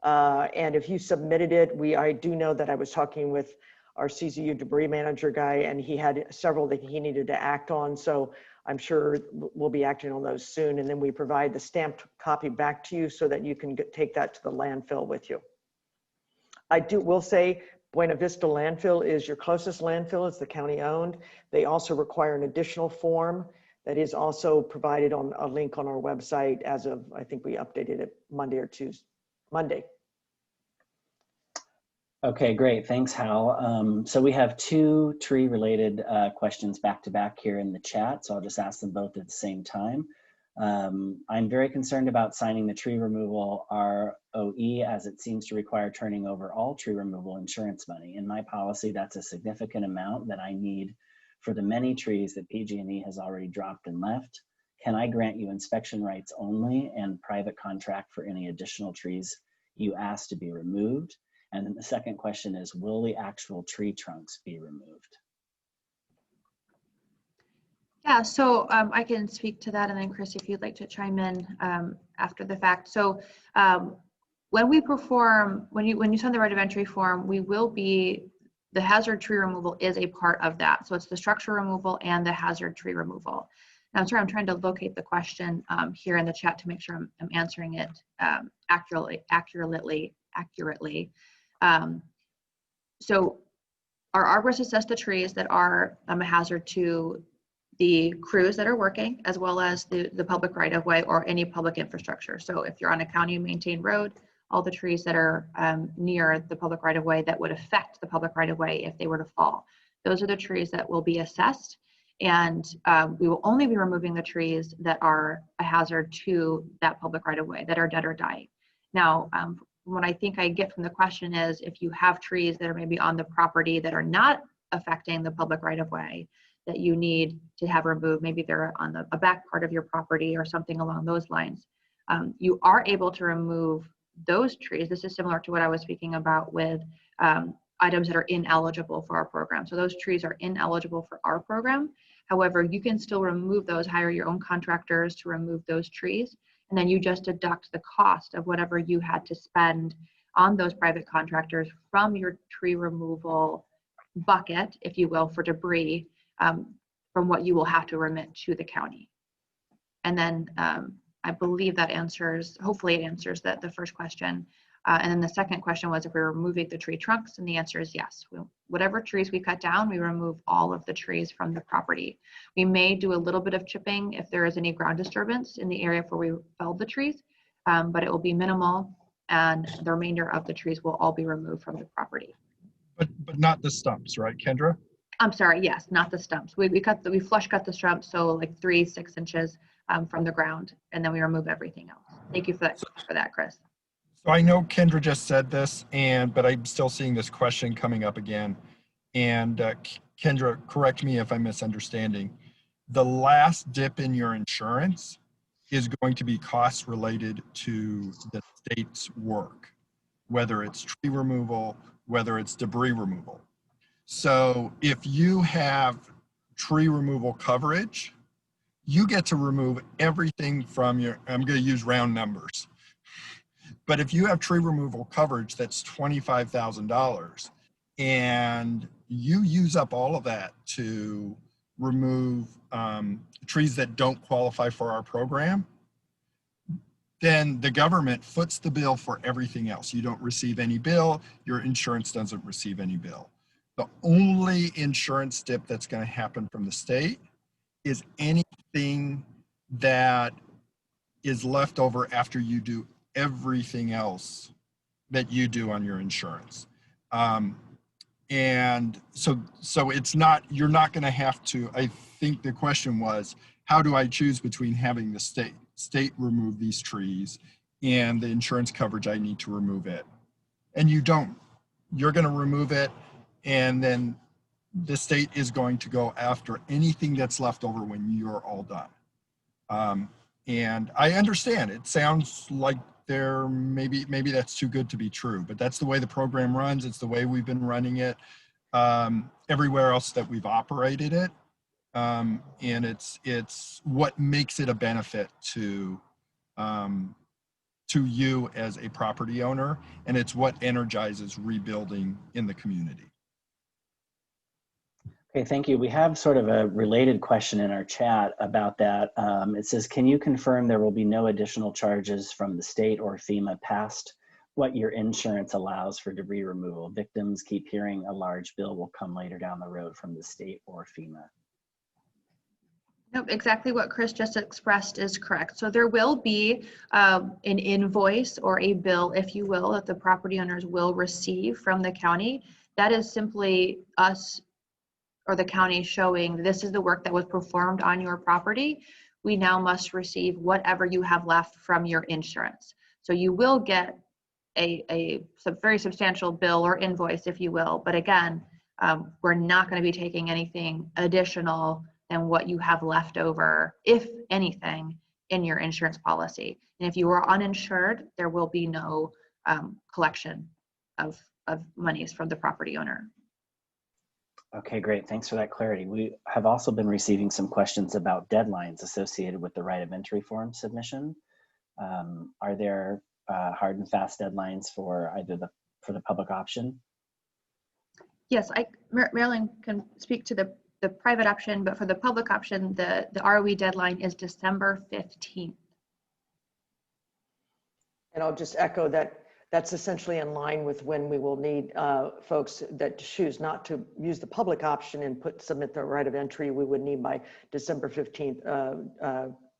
And if you submitted it, I do know that I was talking with our CZU debris manager guy, and he had several that he needed to act on. So I'm sure we'll be acting on those soon. And then we provide the stamped copy back to you so that you can take that to the landfill with you. Will say Buena Vista landfill is your closest landfill. It's the county owned. They also require an additional form that is also provided on a link on our website as of, I think we updated it Monday or Tuesday. Monday. Okay, great. Thanks, Hal. So we have 2 tree-related questions back to back here in the chat, so I'll just ask them both at the same time. I'm very concerned about signing the tree removal ROE as it seems to require turning over all tree removal insurance money. In my policy, that's a significant amount that I need for the many trees that PG&E has already dropped and left. Can I grant you inspection rights only and private contract for any additional trees you ask to be removed? And then the second question is, will the actual tree trunks be removed? Yeah, so I can speak to that, and then Chris, if you'd like to chime in after the fact. So when we perform, when you send the right of entry form, we will be, the hazard tree removal is a part of that. So it's the structure removal and the hazard tree removal. Now, I'm sorry, I'm trying to locate the question here in the chat to make sure I'm answering it accurately. So our arborists assess the trees that are a hazard to the crews that are working, as well as the public right of way or any public infrastructure. So if you're on a county maintained road, all the trees that are near the public right of way that would affect the public right of way if they were to fall, those are the trees that will be assessed. And we will only be removing the trees that are a hazard to that public right of way, that are dead or dying. Now, what I think I get from the question is, if you have trees that are maybe on the property that are not affecting the public right of way that you need to have removed, maybe they're on a back part of your property or something along those lines, you are able to remove those trees. This is similar to what I was speaking about with items that are ineligible for our program. So those trees are ineligible for our program. However, you can still remove those, hire your own contractors to remove those trees, and then you just deduct the cost of whatever you had to spend on those private contractors from your tree removal bucket, if you will, for debris, from what you will have to remit to the county. And then I believe that answers, hopefully it answers the first question. And then the second question was if we're removing the tree trunks, and the answer is yes. Whatever trees we cut down, we remove all of the trees from the property. We may do a little bit of chipping if there is any ground disturbance in the area where we felled the trees, but it will be minimal, and the remainder of the trees will all be removed from the property. But not the stumps, right, Kendra? I'm sorry, yes, not the stumps. We flush cut the stumps, so like 3-6 inches from the ground, and then we remove everything else. Thank you for that, Chris. So I know Kendra just said this, but I'm still seeing this question coming up again. And Kendra, correct me if I'm misunderstanding. The last dip in your insurance is going to be costs related to the state's work, whether it's tree removal, whether it's debris removal. So if you have tree removal coverage, you get to remove everything from your, I'm going to use round numbers, but if you have tree removal coverage that's $25,000 and you use up all of that to remove trees that don't qualify for our program, then the government foots the bill for everything else. You don't receive any bill, your insurance doesn't receive any bill. The only insurance dip that's going to happen from the state is anything that is left over after you do everything else that you do on your insurance. And so it's not, you're not going to have to, I think the question was, how do I choose between having the state remove these trees and the insurance coverage I need to remove it? And you don't. You're going to remove it, and then the state is going to go after anything that's left over when you're all done. And I understand, it sounds like maybe that's too good to be true, but that's the way the program runs. It's the way we've been running it everywhere else that we've operated it. And it's what makes it a benefit to you as a property owner, and it's what energizes rebuilding in the community. Okay, thank you. We have sort of a related question in our chat about that. It says, can you confirm there will be no additional charges from the state or FEMA past what your insurance allows for debris removal? Victims keep hearing a large bill will come later down the road from the state or FEMA. Nope, exactly what Chris just expressed is correct. So there will be an invoice or a bill, if you will, that the property owners will receive from the county. That is simply us or the county showing this is the work that was performed on your property. We now must receive whatever you have left from your insurance. So you will get a very substantial bill or invoice, if you will. But again, we're not going to be taking anything additional than what you have left over, if anything, in your insurance policy. And if you are uninsured, there will be no collection of monies from the property owner. Okay, great. Thanks for that clarity. We have also been receiving some questions about deadlines associated with the right of entry form submission. Are there hard and fast deadlines for either for the public option? Yes, Marilyn can speak to the private option, but for the public option, the ROE deadline is December 15th. And I'll just echo that that's essentially in line with when we will need folks that choose not to use the public option and submit the right of entry. We would need by December 15th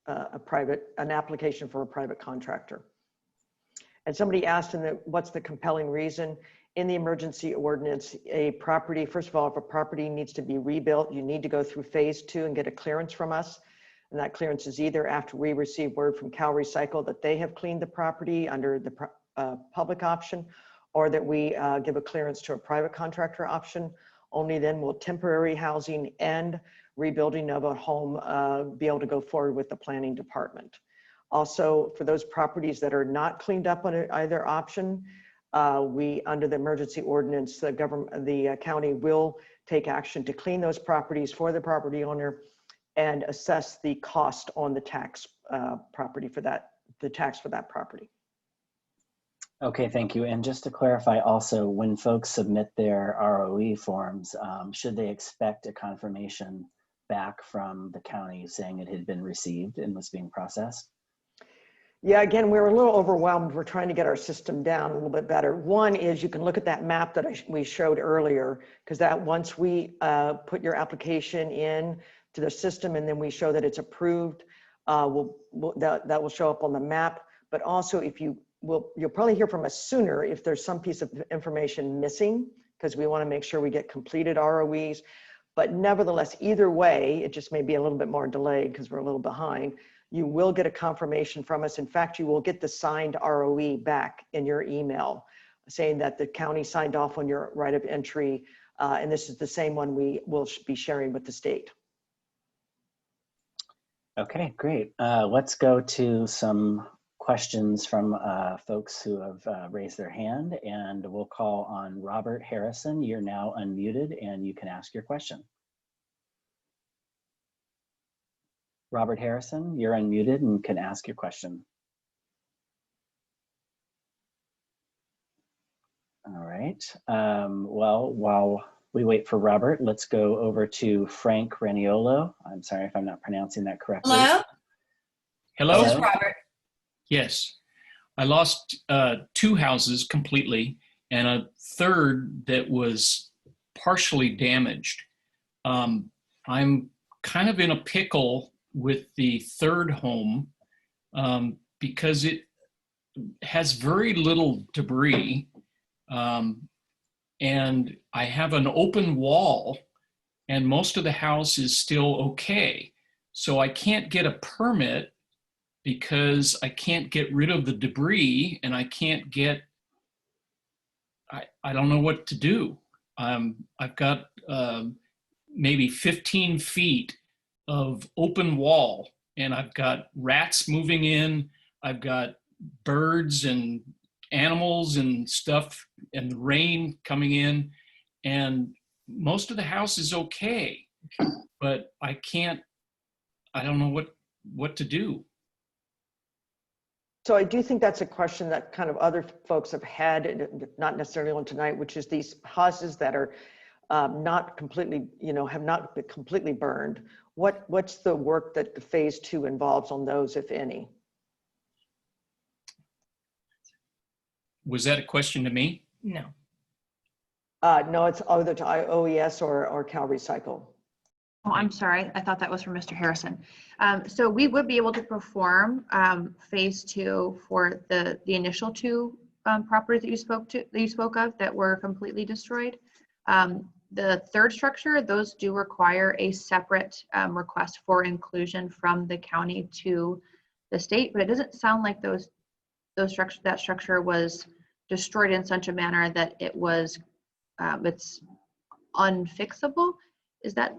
an application for a private contractor. And somebody asked what's the compelling reason? In the emergency ordinance, a property, first of all, if a property needs to be rebuilt, you need to go through phase 2 and get a clearance from us. And that clearance is either after we receive word from Cal Recycle that they have cleaned the property under the public option, or that we give a clearance to a private contractor option. Only then will temporary housing and rebuilding of a home be able to go forward with the planning department. Also, for those properties that are not cleaned up on either option, we, under the emergency ordinance, the county will take action to clean those properties for the property owner and assess the cost on the tax the tax for that property. Okay, thank you. And just to clarify also, when folks submit their ROE forms, should they expect a confirmation back from the county saying it had been received and was being processed? Yeah, again, we're a little overwhelmed. We're trying to get our system down a little bit better. One is you can look at that map that we showed earlier, because that once we put your application in to the system and then we show that it's approved, that will show up on the map. But also you'll probably hear from us sooner if there's some piece of information missing, because we want to make sure we get completed ROEs. But nevertheless, either way, it just may be a little bit more delayed because we're a little behind. You will get a confirmation from us. In fact, you will get the signed ROE back in your email saying that the county signed off on your right of entry. And this is the same one we will be sharing with the state. Okay, great. Let's go to some questions from folks who have raised their hand, and we'll call on Robert Harrison. You're now unmuted and you can ask your question. Robert Harrison, you're unmuted and can ask your question. All right. Well, while we wait for Robert, let's go over to Frank Raniolo. I'm sorry if I'm not pronouncing that correctly. Hello? Hello? This is Robert. Yes. I lost 2 houses completely and a third that was partially damaged. I'm kind of in a pickle with the third home because it has very little debris. And I have an open wall and most of the house is still okay. So I can't get a permit because I can't get rid of the debris and I can't get, I don't know what to do. I've got maybe 15 feet of open wall and I've got rats moving in, I've got birds and animals and stuff and rain coming in, and most of the house is okay, but I don't know what to do. So I do think that's a question that kind of other folks have had, not necessarily on tonight, which is these houses that are not completely, have not been completely burned. What's the work that the phase 2 involves on those, if any? Was that a question to me? No. No, it's either to OES or Cal Recycle. Oh, I'm sorry. I thought that was for Mr. Harrison. So we would be able to perform phase 2 for the initial 2 properties that you spoke of that were completely destroyed. The third structure, those do require a separate request for inclusion from the county to the state, but it doesn't sound like that structure was destroyed in such a manner that it was it's unfixable. Is that?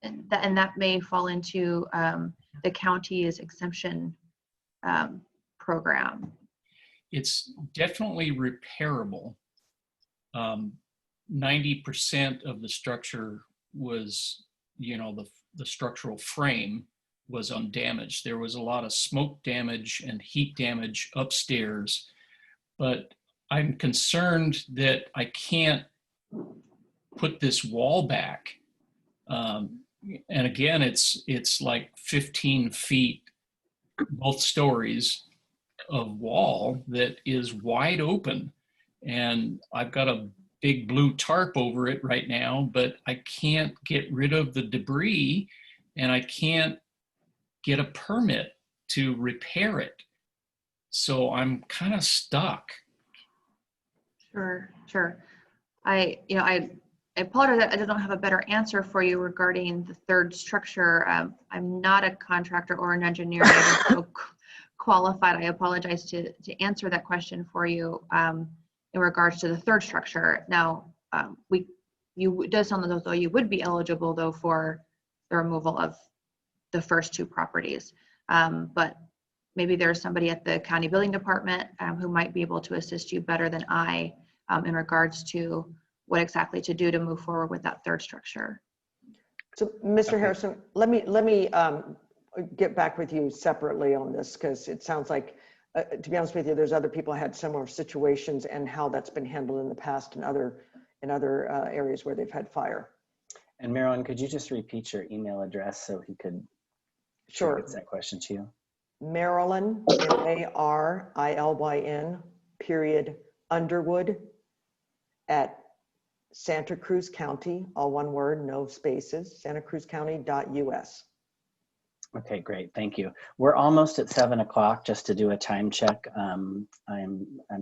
And that may fall into the county's exemption program. It's definitely repairable, 90% of the structure was, the structural frame was undamaged. There was a lot of smoke damage and heat damage upstairs, but I'm concerned that I can't put this wall back. And again, it's like 15 feet, both stories of wall that is wide open. And I've got a big blue tarp over it right now, but I can't get rid of the debris and I can't get a permit to repair it. So I'm kind of stuck. Sure. I apologize that I don't have a better answer for you regarding the third structure. I'm not a contractor or an engineer. I don't feel qualified. I apologize to answer that question for you in regards to the third structure. Now, it does sound as though you would be eligible though for the removal of the first two properties. But maybe there's somebody at the county building department who might be able to assist you better than I in regards to what exactly to do to move forward with that third structure. So, Mr. Harrison, let me get back with you separately on this, because it sounds like, to be honest with you, there's other people who had similar situations and how that's been handled in the past in other areas where they've had fire. And Marilyn, could you just repeat your email address so he could Sure. get that question to you? Marilyn, MARILYN, _Underwood at Santa Cruz County, all one word, no spaces, santacruzcounty.us. Okay, great, thank you. We're almost at 7 o'clock, just to do a time check. I'm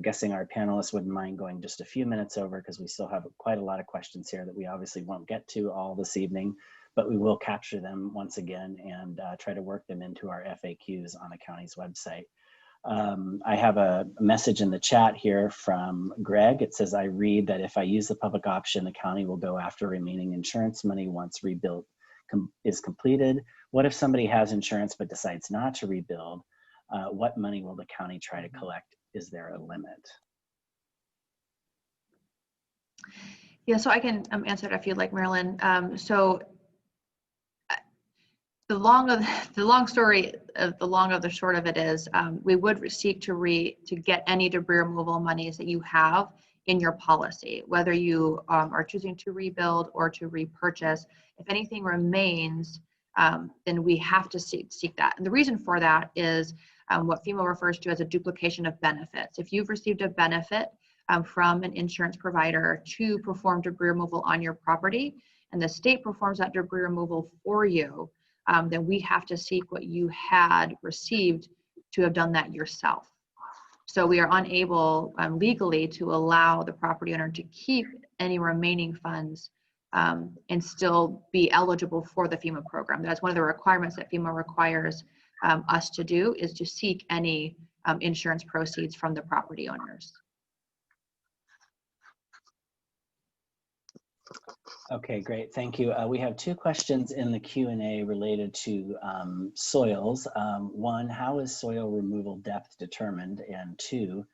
guessing our panelists wouldn't mind going just a few minutes over, because we still have quite a lot of questions here that we obviously won't get to all this evening, but we will capture them once again and try to work them into our FAQs on the county's website. I have a message in the chat here from Greg. It says, I read that if I use the public option, the county will go after remaining insurance money once rebuild is completed. What if somebody has insurance but decides not to rebuild? What money will the county try to collect? Is there a limit? Yeah, so I can answer it if you'd like, Marilyn. So the long of the short of it is, we would seek to get any debris removal monies that you have in your policy, whether you are choosing to rebuild or to repurchase. If anything remains, then we have to seek that. And the reason for that is what FEMA refers to as a duplication of benefits. If you've received a benefit from an insurance provider to perform debris removal on your property, and the state performs that debris removal for you, then we have to seek what you had received to have done that yourself. So we are unable legally to allow the property owner to keep any remaining funds and still be eligible for the FEMA program. That's one of the requirements that FEMA requires us to do, is to seek any insurance proceeds from the property owners. Okay, great, thank you. We have two questions in the Q&A related to soils. One, how is soil removal depth determined? And two,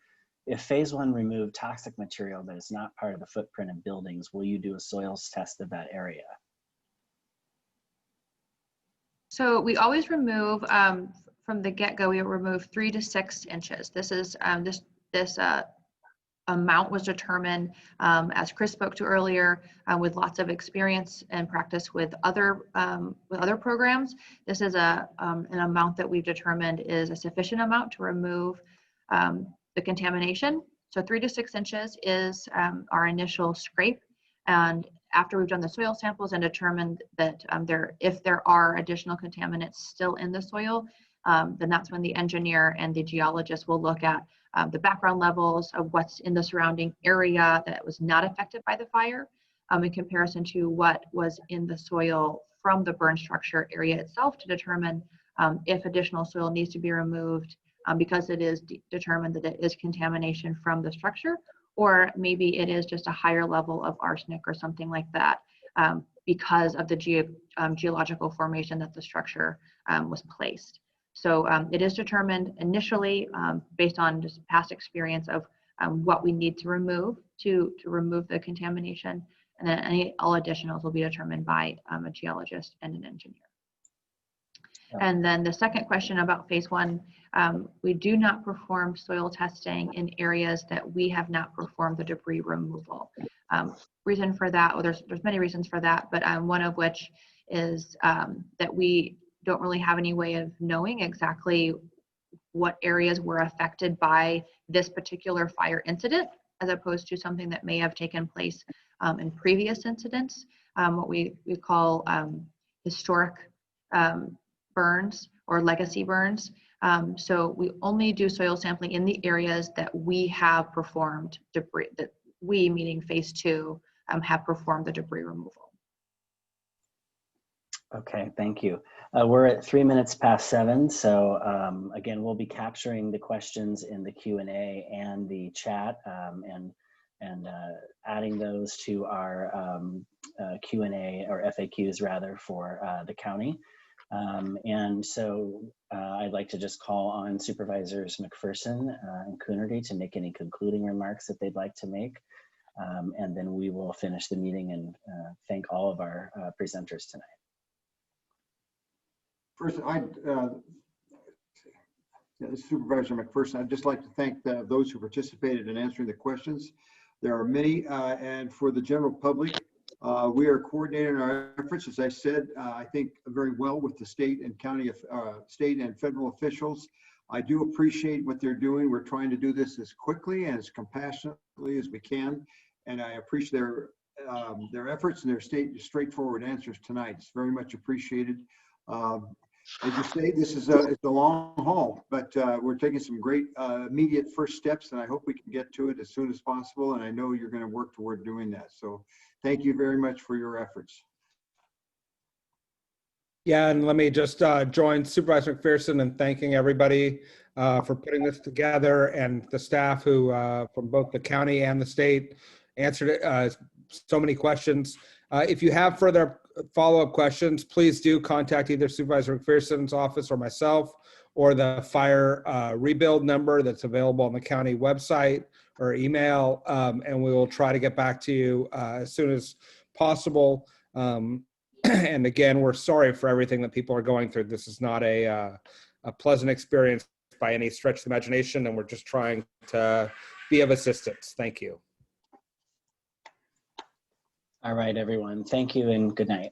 if phase one removed toxic material that is not part of the footprint of buildings, will you do a soils test of that area? So we always remove, from the get-go, we remove 3 to 6 inches. This is this amount was determined, as Chris spoke to earlier, with lots of experience and practice with other programs. This is an amount that we've determined is a sufficient amount to remove the contamination. So 3 to 6 inches is our initial scrape. And after we've done the soil samples and determined that if there are additional contaminants still in the soil, then that's when the engineer and the geologist will look at the background levels of what's in the surrounding area that was not affected by the fire in comparison to what was in the soil from the burn structure area itself, to determine if additional soil needs to be removed because it is determined that it is contamination from the structure, or maybe it is just a higher level of arsenic or something like that because of the geological formation that the structure was placed. So it is determined initially based on just past experience of what we need to remove to remove the contamination. And then all additionals will be determined by a geologist and an engineer. And then the second question about phase one, we do not perform soil testing in areas that we have not performed the debris removal. Reason for that, well, there's many reasons for that, but one of which is that we don't really have any way of knowing exactly what areas were affected by this particular fire incident, as opposed to something that may have taken place in previous incidents, what we call historic burns or legacy burns. So we only do soil sampling in the areas that we have performed debris, that we, meaning phase two, have performed the debris removal. Okay, thank you. We're at 3 minutes past 7. So again, we'll be capturing the questions in the Q&A and the chat and adding those to our Q&A or FAQs rather for the county. And so I'd like to just call on Supervisors McPherson and Coonerty to make any concluding remarks that they'd like to make. And then we will finish the meeting and thank all of our presenters tonight. First, Supervisor McPherson, I'd just like to thank those who participated in answering the questions. There are many, and for the general public, we are coordinating our efforts, as I said, I think very well with the state and county, state and federal officials. I do appreciate what they're doing. We're trying to do this as quickly and as compassionately as we can, and I appreciate their efforts and their straightforward answers tonight. It's very much appreciated. As you say, this is it's a long haul, but we're taking some great immediate first steps, and I hope we can get to it as soon as possible. And I know you're going to work toward doing that. So thank you very much for your efforts. Yeah, and let me just join Supervisor McPherson in thanking everybody for putting this together, and the staff who from both the county and the state answered so many questions. If you have further follow-up questions, please do contact either Supervisor McPherson's office or myself, or the fire rebuild number that's available on the county website or email, and we will try to get back to you as soon as possible. And again, we're sorry for everything that people are going through. This is not a pleasant experience by any stretch of the imagination, and we're just trying to be of assistance. Thank you. All right, everyone. Thank you and good night.